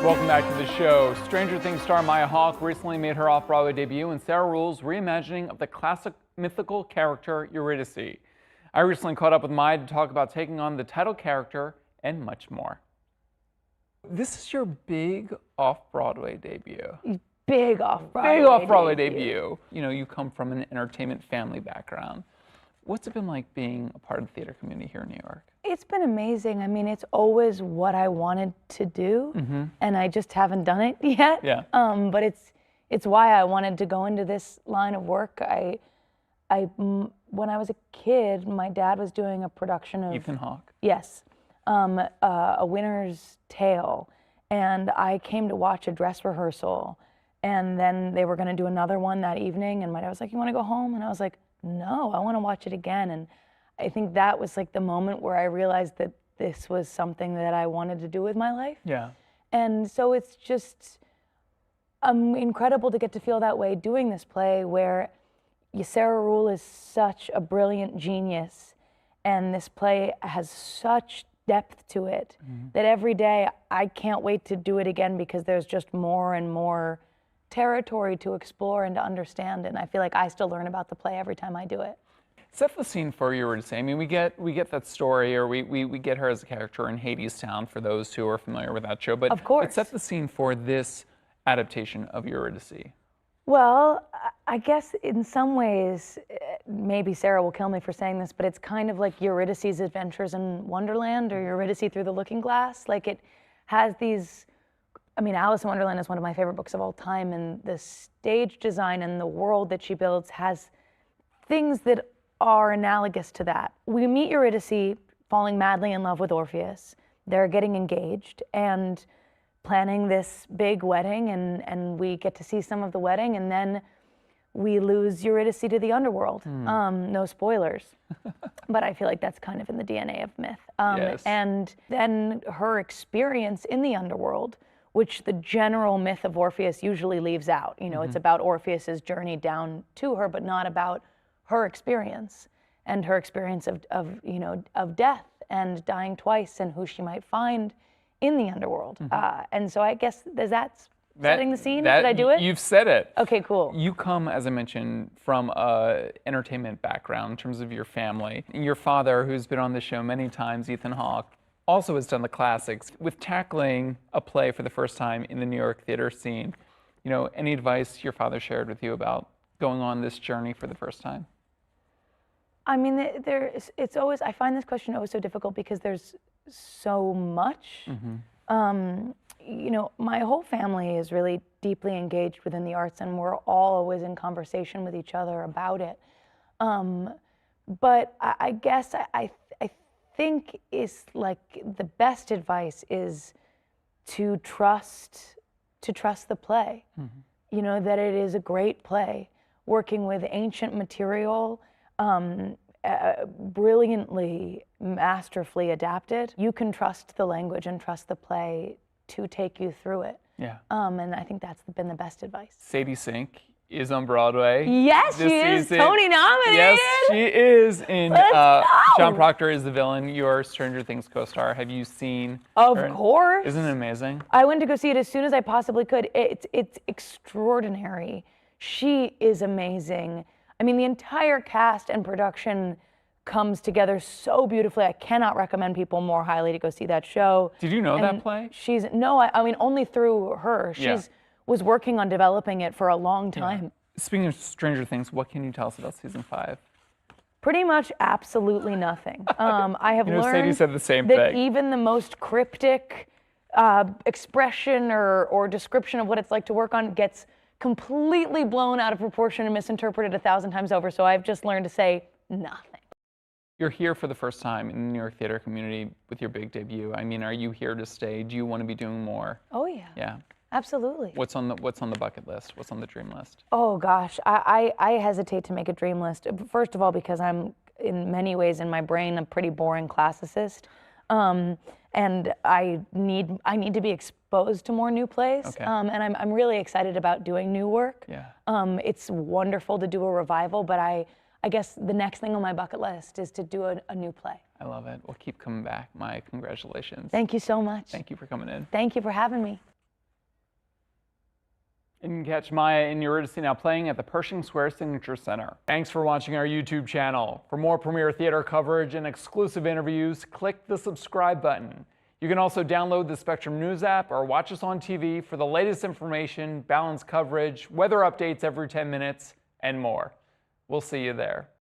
Welcome back to the show. Stranger Things star Maya Hawke recently made her off-Broadway debut in Sarah Ruhl's reimagining of the classic mythical character Eurydice. I recently caught up with Maya to talk about taking on the title character and much more. This is your big off-Broadway debut. Big off-Broadway Big off-Broadway debut. You know, you come from an entertainment family background. What's it been like being a part of the theater community here in New York? It's been amazing. I mean, it's always what I wanted to do, and I just haven't done it yet. Yeah. But it's why I wanted to go into this line of work. When I was a kid, my dad was doing a production of Ethan Hawke. Yes, A Winter's Tale, and I came to watch a dress rehearsal, and then they were going to do another one that evening, and my dad was like, "You want to go home?" And I was like, "No, I want to watch it again." And I think that was like the moment where I realized that this was something that I wanted to do with my life. Yeah. And so it's just incredible to get to feel that way doing this play where Sarah Ruhl is such a brilliant genius, and this play has such depth to it that every day I can't wait to do it again because there's just more and more territory to explore and to understand, and I feel like I still learn about the play every time I do it. Set the scene for Eurydice. I mean, we get that story, or we get her as a character in Hadestown for those who are familiar with that show. But of course, set the scene for this adaptation of Eurydice. Well, I guess in some ways, maybe Sarah will kill me for saying this, but it's kind of like Eurydice's Adventures in Wonderland or Eurydice Through the Looking Glass. Like it has these. I mean, Alice in Wonderland is one of my favorite books of all time, and the stage design and the world that she builds has things that are analogous to that. We meet Eurydice falling madly in love with Orpheus. They're getting engaged and planning this big wedding, and we get to see some of the wedding, and then we lose Eurydice to the underworld. No spoilers, but I feel like that's kind of in the DNA of myth. Yes. And then her experience in the underworld, which the general myth of Orpheus usually leaves out. You know, it's about Orpheus's journey down to her, but not about her experience and her experience of death and dying twice and who she might find in the underworld. And so I guess that's setting the scene. Did I do it? You've said it. Okay, cool. You come, as I mentioned, from an entertainment background in terms of your family. Your father, who's been on the show many times, Ethan Hawke, also has done the classics. With tackling a play for the first time in the New York theater scene, you know, any advice your father shared with you about going on this journey for the first time? I mean, it's always, I find this question always so difficult because there's so much. You know, my whole family is really deeply engaged within the arts, and we're all always in conversation with each other about it. But I guess I think is like the best advice is to trust the play. You know, that it is a great play, working with ancient material, brilliantly, masterfully adapted. You can trust the language and trust the play to take you through it. Yeah. And I think that's been the best advice. Sadie Sink is on Broadway. Yes, she is. Tony nominated. Yes, she is. In Let's go. John Proctor is the villain. Your Stranger Things co-star. Have you seen? Of course. Isn't it amazing? I went to go see it as soon as I possibly could. It's extraordinary. She is amazing. I mean, the entire cast and production comes together so beautifully. I cannot recommend people more highly to go see that show. Did you know that play? I mean, only through her. Was working on developing it for a long time. Yeah. Speaking of Stranger Things, what can you tell us about season 5? Pretty much absolutely nothing. I have learned Sadie said the same that thing. Even the most cryptic expression or description of what it's like to work on gets completely blown out of proportion and misinterpreted 1,000 times over. So I've just learned to say nothing. You're here for the first time in the New York theater community with your big debut. I mean, are you here to stay? Do you want to be doing more? Oh yeah. Yeah. Absolutely. What's on the bucket list? What's on the dream list? Oh gosh, I hesitate to make a dream list. First of all, because I'm in many ways in my brain a pretty boring classicist, and I need to be exposed to more new plays. Okay. And I'm really excited about doing new work. Yeah. It's wonderful to do a revival, but I guess the next thing on my bucket list is to do a new play. I love it. Well, keep coming back. My congratulations. Thank you so much. Thank you for coming in. Thank you for having me. And you can catch Maya and Eurydice now playing at the Pershing Square Signature Center. Thanks for watching our YouTube channel. For more premiere theater coverage and exclusive interviews, click the subscribe button. You can also download the Spectrum News app or watch us on TV for the latest information, balanced coverage, weather updates every 10 minutes, and more. We'll see you there.